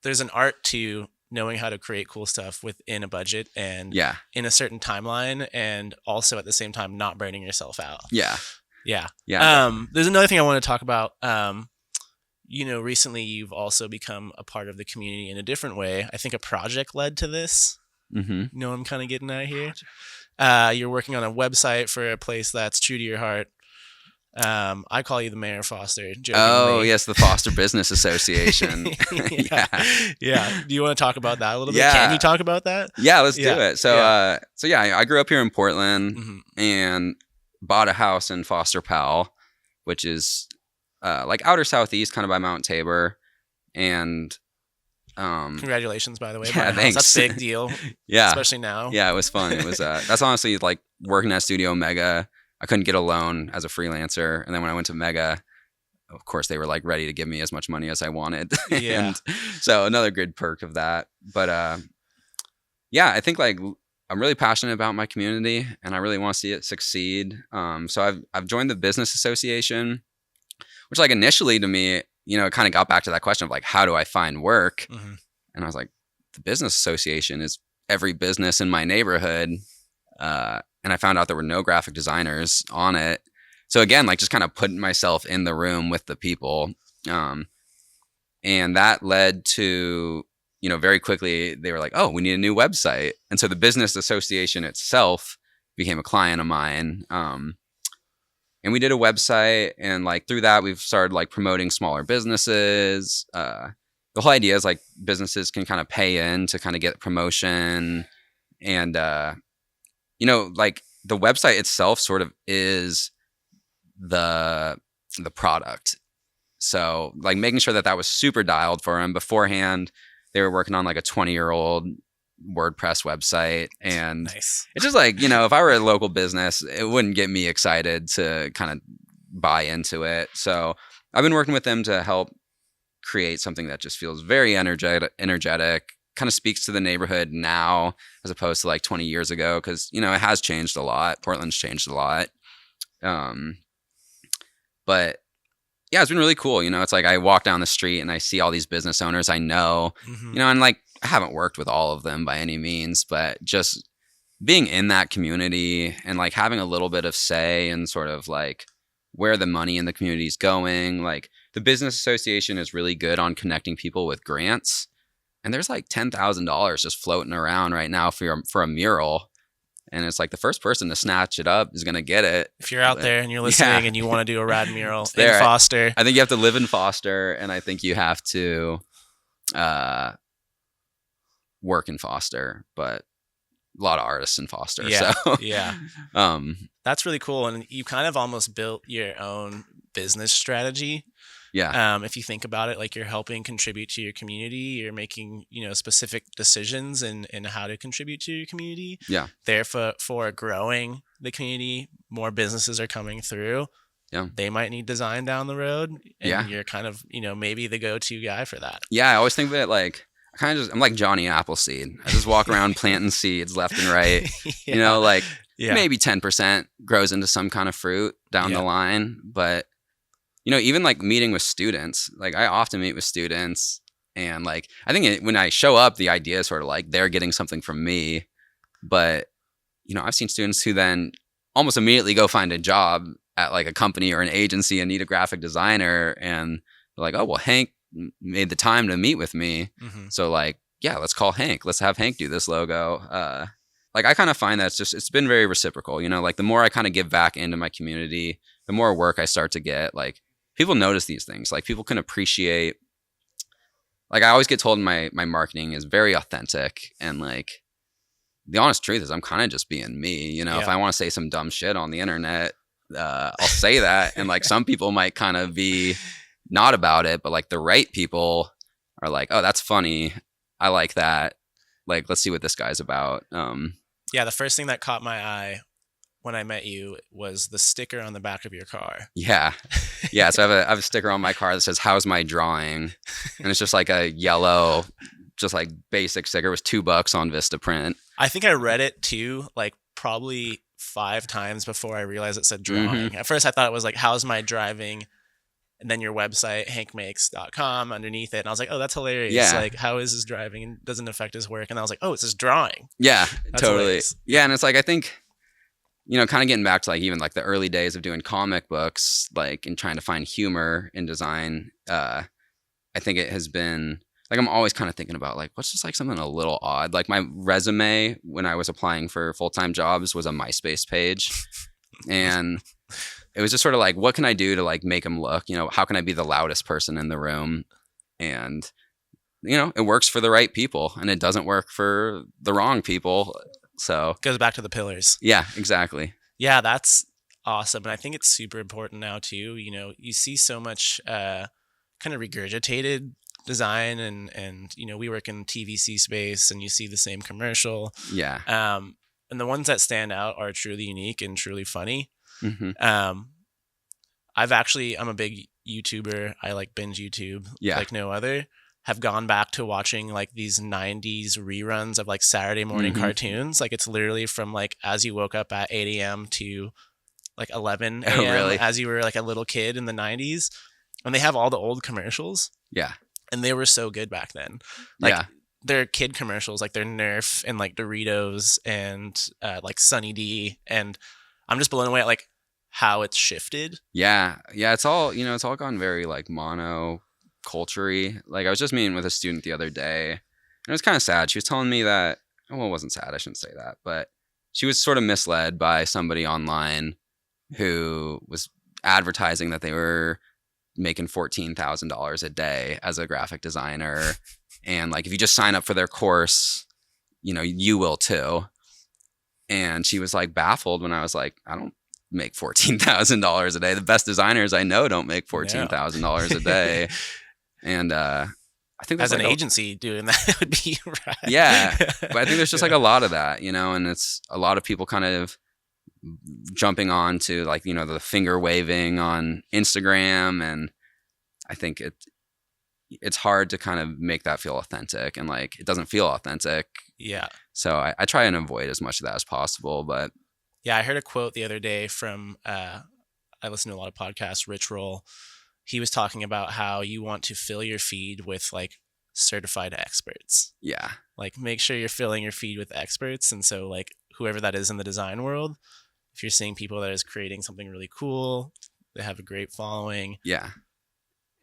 There's an art to knowing how to create cool stuff within a budget and in a certain timeline, and also at the same time not burning yourself out. Yeah. There's another thing I want to talk about. Recently you've also become a part of the community in a different way. I think a project led to this. You know what I'm kind of getting at here? You're working on a website for a place that's true to your heart. I call you the Mayor Foster. Jokingly. Oh, yes, the Foster Business Association. Yeah. Do you want to talk about that a little bit? Yeah. Can you talk about that? Yeah, let's do it. So, I grew up here in Portland and bought a house in Foster Powell, which is like outer southeast, kind of by Mount Tabor. And congratulations, by the way. Yeah, thanks. That's a big deal. Yeah, especially now. Yeah, it was fun. It was that's honestly like working at Studio Mega. I couldn't get a loan as a freelancer, and then when I went to Mega, of course they were like ready to give me as much money as I wanted. Yeah. And so another good perk of that. But I think like I'm really passionate about my community, and I really want to see it succeed. So I've joined the business association, which like initially to me, it kind of got back to that question of like, how do I find work? And I was like, the business association is every business in my neighborhood. And I found out there were no graphic designers on it. So again, like just kind of putting myself in the room with the people. And that led to, very quickly they were like, oh, we need a new website. And so the business association itself became a client of mine. And we did a website, and like through that, we've started like promoting smaller businesses. The whole idea is like businesses can kind of pay in to kind of get promotion. And, like the website itself sort of is the product. So like making sure that was super dialed for them beforehand. They were working on like a 20-year-old WordPress website, and nice. It's just like, if I were a local business, it wouldn't get me excited to kind of buy into it. So I've been working with them to help create something that just feels very energetic, kind of speaks to the neighborhood now as opposed to like 20 years ago, because it has changed a lot. Portland's changed a lot. But yeah, it's been really cool. It's like I walk down the street and I see all these business owners I know, and like I haven't worked with all of them by any means, but just being in that community and like having a little bit of say in sort of like where the money in the community is going. Like the business association is really good on connecting people with grants. And there's like $10,000 just floating around right now for a mural. And it's like the first person to snatch it up is going to get it. If you're out there and you're listening and you want to do a rad mural in there. Foster. I think you have to live in Foster, and I think you have to work in Foster, but a lot of artists in Foster. Yeah. So. Yeah. That's really cool. And you kind of almost built your own business strategy. Yeah. If you think about it, like you're helping contribute to your community, you're making, specific decisions in how to contribute to your community. Yeah. Therefore, growing the community, more businesses are coming through. Yeah. They might need design down the road. And Yeah. you're kind of, maybe the go-to guy for that. Yeah. I always think of it like, I'm like Johnny Appleseed. I just walk around planting seeds left and right. Yeah. Like Yeah. maybe 10% grows into some kind of fruit down the line. But, even like meeting with students, like I often meet with students, and like I think when I show up, the idea is sort of like they're getting something from me. But, I've seen students who then almost immediately go find a job at like a company or an agency and need a graphic designer. And they're like, oh, well, Hank made the time to meet with me. So like, yeah, let's call Hank. Let's have Hank do this logo. Like I kind of find that it's been very reciprocal, like the more I kind of give back into my community, the more work I start to get. Like people notice these things, like people can appreciate, like I always get told my marketing is very authentic, and like the honest truth is I'm kind of just being me, if I want to say some dumb shit on the internet, I'll say that. And like some people might kind of be not about it, but like the right people are like, oh, that's funny. I like that. Like, let's see what this guy's about. Yeah. The first thing that caught my eye when I met you was the sticker on the back of your car. Yeah. Yeah. So I have a sticker on my car that says, how's my drawing? And it's just like a yellow, just like basic sticker. It was $2 on Vistaprint. I think I read it too, like probably 5 times before I realized it said drawing. At first I thought it was like, how's my driving? And then your website, hankmakes.com, underneath it. And I was like, oh, that's hilarious. Yeah. Like, how is his driving? And doesn't affect his work. And I was like, oh, it's his drawing. Yeah, That's totally. hilarious. Yeah. And it's like, I think, kind of getting back to like even like the early days of doing comic books, like and trying to find humor in design. I think it has been like, I'm always kind of thinking about like, what's just like something a little odd. Like my resume when I was applying for full-time jobs was a MySpace page. And it was just sort of like, what can I do to like make them look, how can I be the loudest person in the room? And, it works for the right people and it doesn't work for the wrong people. So Goes back to the pillars. yeah, exactly. Yeah, that's awesome. And I think it's super important now too. You see so much kind of regurgitated design and we work in TVC space and you see the same commercial. Yeah. And the ones that stand out are truly unique and truly funny. Mm-hmm. I'm a big YouTuber. I like binge YouTube like no other. Have gone back to watching like these 90s reruns of like Saturday morning cartoons. Like it's literally from like as you woke up at 8 a.m. to like 11 a.m. Really? As you were like a little kid in the 90s. And they have all the old commercials. Yeah. And they were so good back then. Like Yeah. they're kid commercials, like they're Nerf and like Doritos and like Sunny D. And I'm just blown away at like how it's shifted. Yeah. Yeah. It's all, it's all gone very like mono culture-y. Like I was just meeting with a student the other day and it was kind of sad. She was telling me that, well, it wasn't sad. I shouldn't say that, but she was sort of misled by somebody online who was advertising that they were making $14,000 a day as a graphic designer. And like, if you just sign up for their course, you will too. And she was like baffled when I was like, I don't make $14,000 a day. The best designers I know don't make $14,000 a day. And I think As that's an like agency doing that would be right. Yeah. But I think there's just like a lot of that, and it's a lot of people kind of jumping on to like, the finger waving on Instagram. And I think it's hard to kind of make that feel authentic, and like, it doesn't feel authentic. Yeah. So I try and avoid as much of that as possible, but Yeah. I heard a quote the other day from, I listen to a lot of podcasts, Rich Roll. he was talking about how you want to fill your feed with like certified experts. Yeah. Like make sure you're filling your feed with experts. And so like whoever that is in the design world, if you're seeing people that is creating something really cool, they have a great following Yeah.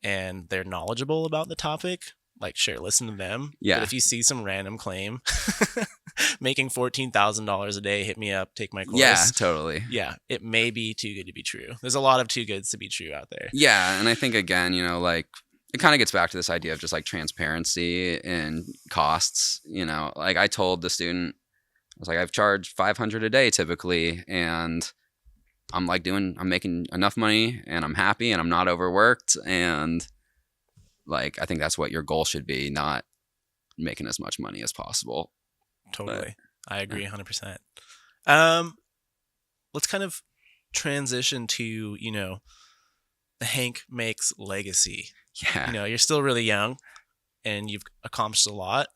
and they're knowledgeable about the topic, like sure, listen to them. Yeah. But if you see some random claim making $14,000 a day, hit me up, take my course. Yeah, totally. Yeah, it may be too good to be true. There's a lot of too goods to be true out there. Yeah, and I think again, like it kind of gets back to this idea of just like transparency and costs. Like I told the student, I was like, I've charged $500 a day typically, and I'm making enough money, and I'm happy, and I'm not overworked, and like I think that's what your goal should be, not making as much money as possible. Totally. I agree 100%. Let's kind of transition to, the Hank Makes legacy. Yeah. You're still really young and you've accomplished a lot.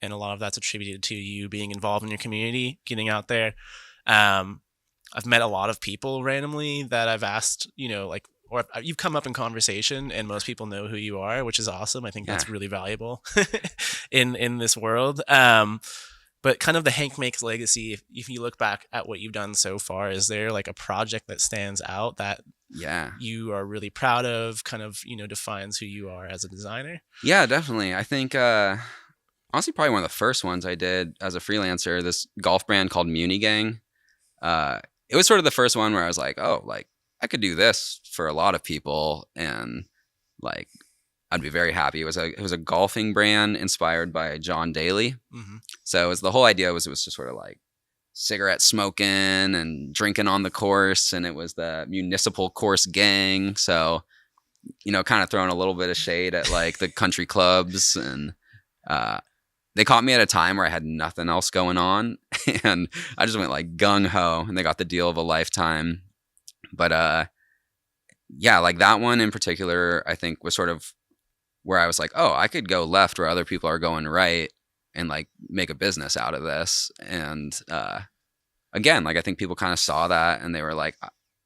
And a lot of that's attributed to you being involved in your community, getting out there. I've met a lot of people randomly that I've asked, or you've come up in conversation and most people know who you are, which is awesome. I think that's really valuable in this world. But kind of the Hank Makes legacy, if you look back at what you've done so far, is there like a project that stands out that you are really proud of, kind of, defines who you are as a designer? Yeah, definitely. I think, honestly, probably one of the first ones I did as a freelancer, this golf brand called Muni Gang. It was sort of the first one where I was like, oh, like I could do this for a lot of people, and like I'd be very happy. It was a golfing brand inspired by John Daly. Mm-hmm. So the whole idea was it was just sort of like cigarette smoking and drinking on the course, and it was the municipal course gang. So, kind of throwing a little bit of shade at like the country clubs, and they caught me at a time where I had nothing else going on, and I just went like gung ho, and they got the deal of a lifetime. But yeah, like that one in particular, I think was sort of where I was like, oh, I could go left where other people are going right, and like make a business out of this. And again, like I think people kind of saw that, and they were like,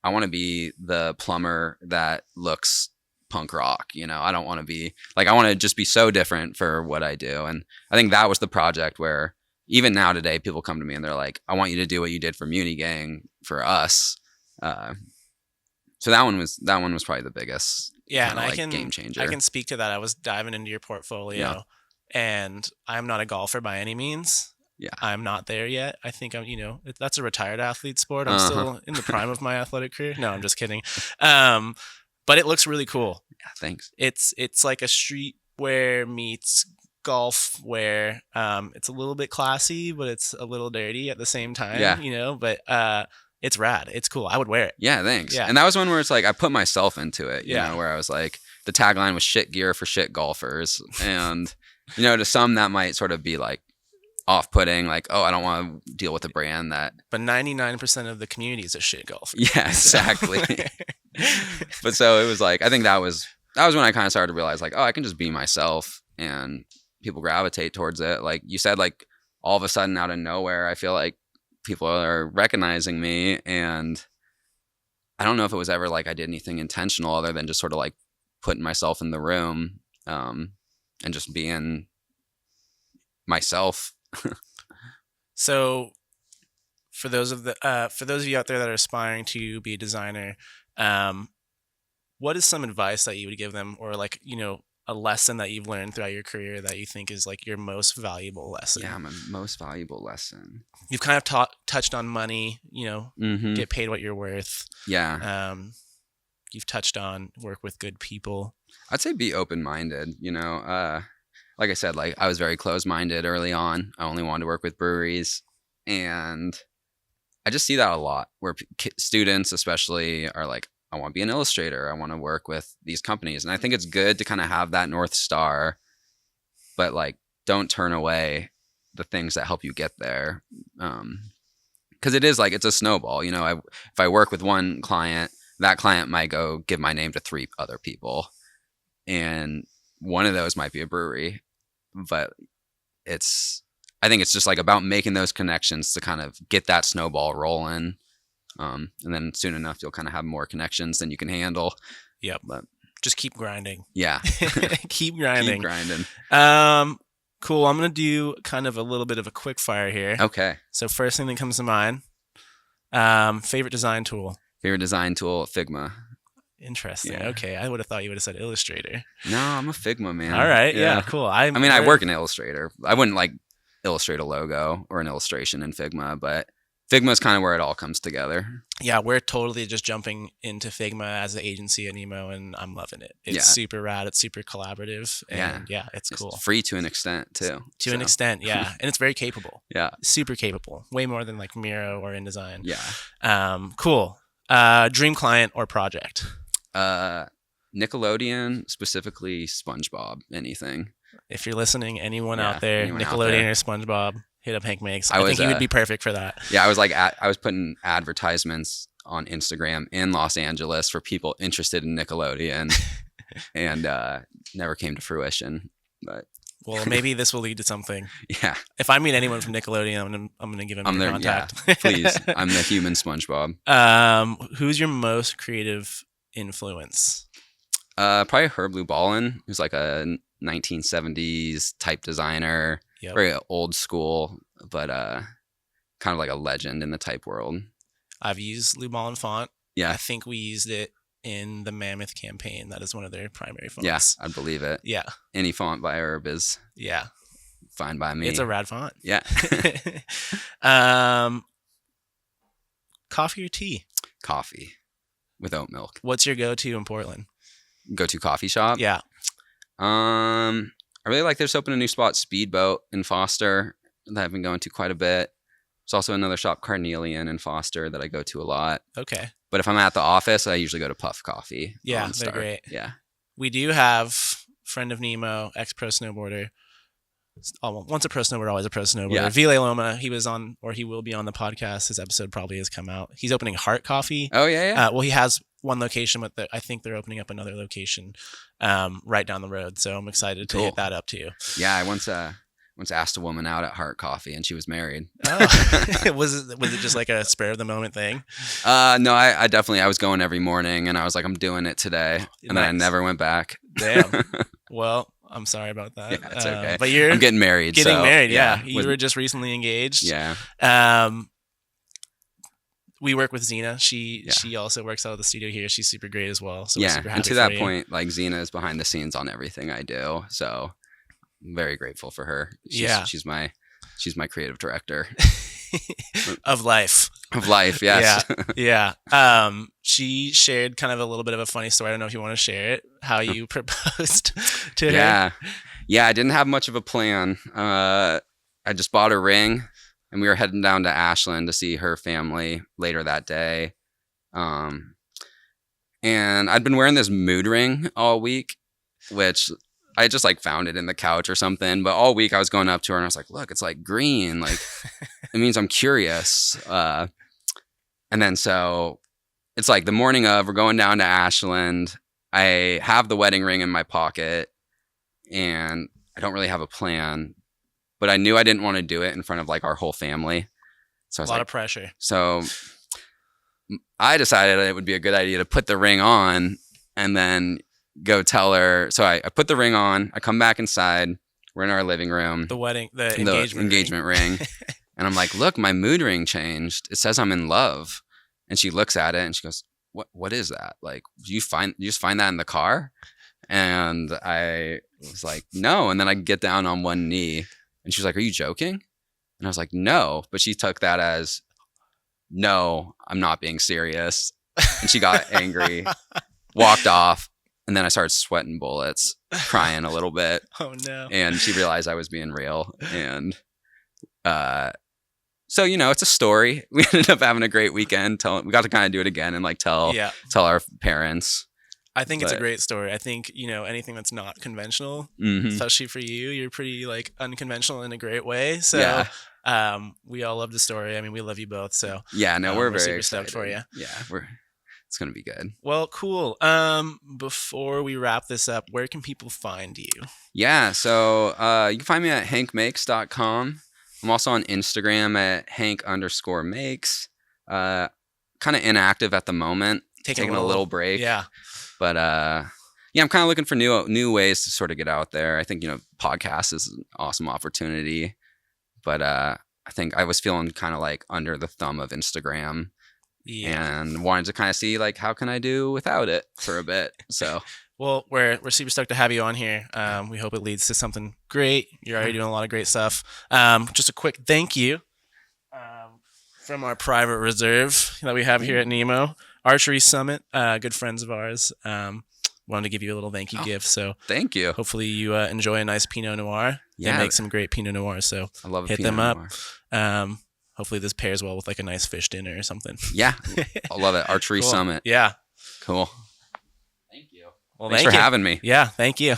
I want to be the plumber that looks punk rock. I don't want to be like, I want to just be so different for what I do. And I think that was the project where even now today, people come to me and they're like, I want you to do what you did for Muni Gang for us. So that one was probably the biggest. Yeah, and like game changer. I can speak to that. I was diving into your portfolio, and I'm not a golfer by any means. Yeah, I'm not there yet. I think I'm, that's a retired athlete sport. I'm still in the prime of my athletic career. No, I'm just kidding. But it looks really cool. Yeah, thanks. It's like a streetwear meets golf wear. It's a little bit classy, but it's a little dirty at the same time. Yeah. But it's rad. It's cool. I would wear it. Yeah, thanks. Yeah. And that was one where it's like I put myself into it, you know, where I was like, the tagline was shit gear for shit golfers. And, to some that might sort of be like off-putting, like, oh, I don't want to deal with a brand that. But 99% of the community is a shit golfer. Yeah, exactly. But so it was like, I think that was when I kind of started to realize like, oh, I can just be myself and people gravitate towards it. Like you said, like all of a sudden out of nowhere, I feel like people are recognizing me, and I don't know if it was ever like I did anything intentional other than just sort of like putting myself in the room, and just being myself. So for those of you out there that are aspiring to be a designer, what is some advice that you would give them, or like, a lesson that you've learned throughout your career that you think is like your most valuable lesson? Yeah, my most valuable lesson. You've kind of touched on money, Mm-hmm. get paid what you're worth. Yeah. You've touched on work with good people. I'd say be open-minded, like I said, like I was very closed-minded early on. I only wanted to work with breweries, and I just see that a lot where students especially are like, I want to be an illustrator. I want to work with these companies. And I think it's good to kind of have that North Star, but like, don't turn away the things that help you get there. Cause it is like, it's a snowball, if I work with one client, that client might go give my name to 3 other people. And one of those might be a brewery, but I think it's just like about making those connections to kind of get that snowball rolling. And then soon enough, you'll kind of have more connections than you can handle. Yep. But Just keep grinding. Yeah. Keep grinding. Keep grinding. Cool. I'm gonna do kind of a little bit of a quick fire here. Okay. So first thing that comes to mind, favorite design tool. Favorite design tool, Figma. Interesting. Yeah. Okay, I would have thought you would have said Illustrator. No, I'm a Figma man. All right. Yeah. Cool. I mean, I work in Illustrator. I wouldn't like illustrate a logo or an illustration in Figma, but Figma is kind of where it all comes together. Yeah, we're totally just jumping into Figma as the agency at Nemo, and I'm loving it. It's super rad. It's super collaborative, and it's cool. It's free to an extent too. To an extent, yeah, and it's very capable. Yeah, super capable. Way more than like Miro or InDesign. Yeah. Cool. Dream client or project? Nickelodeon, specifically SpongeBob. Anything. If you're listening, anyone out there, Nickelodeon or SpongeBob, hit up Hank Makes. I think he would be perfect for that. Yeah, I was putting advertisements on Instagram in Los Angeles for people interested in Nickelodeon, and never came to fruition. But well, maybe this will lead to something. Yeah. If I meet anyone from Nickelodeon, I'm gonna give him your contact. Yeah, please. I'm the human SpongeBob. Who's your most creative influence? Probably Herb Lubalin, who's like a 1970s type designer. Yep. Very old school, but kind of like a legend in the type world. I've used Lubalin font. Yeah. I think we used it in the Mammoth campaign. That is one of their primary fonts. Yeah, I believe it. Yeah. Any font by Herb is fine by me. It's a rad font. Yeah. Coffee or tea? Coffee with oat milk. What's your go-to in Portland? Go-to coffee shop? Yeah. I really like there's open a new spot, Speedboat in Foster, that I've been going to quite a bit. There's also another shop, Carnelian in Foster, that I go to a lot. Okay. But if I'm at the office, I usually go to Puff Coffee. Yeah, they're great. Yeah. We do have friend of Nemo, ex-pro snowboarder. Once a pro snowboarder, always a pro snowboarder. Yeah. Vile Loma, he was on, or he will be on the podcast. His episode probably has come out. He's opening Heart Coffee. Oh, yeah. Well, he has one location, but I think they're opening up another location right down the road. So I'm excited to hit that up too. Yeah, I once asked a woman out at Heart Coffee, and she was married. Oh. was it just like a spur of the moment thing? No, I definitely, I was going every morning, and I was like, I'm doing it today. And then I never went back. Damn. Well, I'm sorry about that. Yeah, it's okay. But I'm getting married. Yeah. You were just recently engaged. Yeah. We work with Xena. She also works out of the studio here. She's super great as well. So we're super happy and to that point, like Xena is behind the scenes on everything I do. So I'm very grateful for her. She's my creative director. Of life. Of life, yes. Yeah. She shared kind of a little bit of a funny story. I don't know if you want to share it. How you proposed to her. Yeah, I didn't have much of a plan. I just bought a ring, and we were heading down to Ashland to see her family later that day. And I'd been wearing this mood ring all week, which I just like found it in the couch or something. But all week I was going up to her and I was like, look, it's like green. Like it means I'm curious. And then so it's like the morning of, we're going down to Ashland. I have the wedding ring in my pocket and I don't really have a plan, but I knew I didn't want to do it in front of like our whole family. So I was a lot of pressure. So I decided it would be a good idea to put the ring on and then go tell her. So I put the ring on. I come back inside. We're in our living room. The engagement ring. And I'm like, look, my mood ring changed. It says I'm in love. And she looks at it and she goes, what is that? Like, you just find that in the car? And I was like, no. And then I get down on one knee and she's like, are you joking? And I was like, no. But she took that as, no, I'm not being serious. And she got angry, walked off. And then I started sweating bullets, crying a little bit. Oh, no. And she realized I was being real. And so, it's a story. We ended up having a great weekend. We got to kind of do it again and like tell our parents. I think it's a great story. I think, anything that's not conventional, especially for you, you're pretty like unconventional in a great way. So we all love the story. I mean, we love you both. So we're very super excited. stoked for you. Yeah, it's going to be good. Well, cool. Before we wrap this up, where can people find you? Yeah, so you can find me at hankmakes.com. I'm also on Instagram at hank_makes. Kind of inactive at the moment. Taking a little break. Yeah. But yeah, I'm kind of looking for new ways to sort of get out there. I think, podcast is an awesome opportunity, but I think I was feeling kind of like under the thumb of Instagram and wanted to kind of see like, how can I do without it for a bit? So. Well, we're super stoked to have you on here. We hope it leads to something great. You're already doing a lot of great stuff. Just a quick thank you from our private reserve that we have here at Nemo Archery Summit. Good friends of ours. Wanted to give you a little thank you gift. So thank you. Hopefully you enjoy a nice Pinot Noir. Yeah, they make some great Pinot Noir. So I love hit Pinot them up. Noir. Hopefully this pairs well with like a nice fish dinner or something. Yeah, I love it. Archery Cool. Summit. Yeah. Cool. Thank you. Well, Thanks for having me. Yeah, thank you.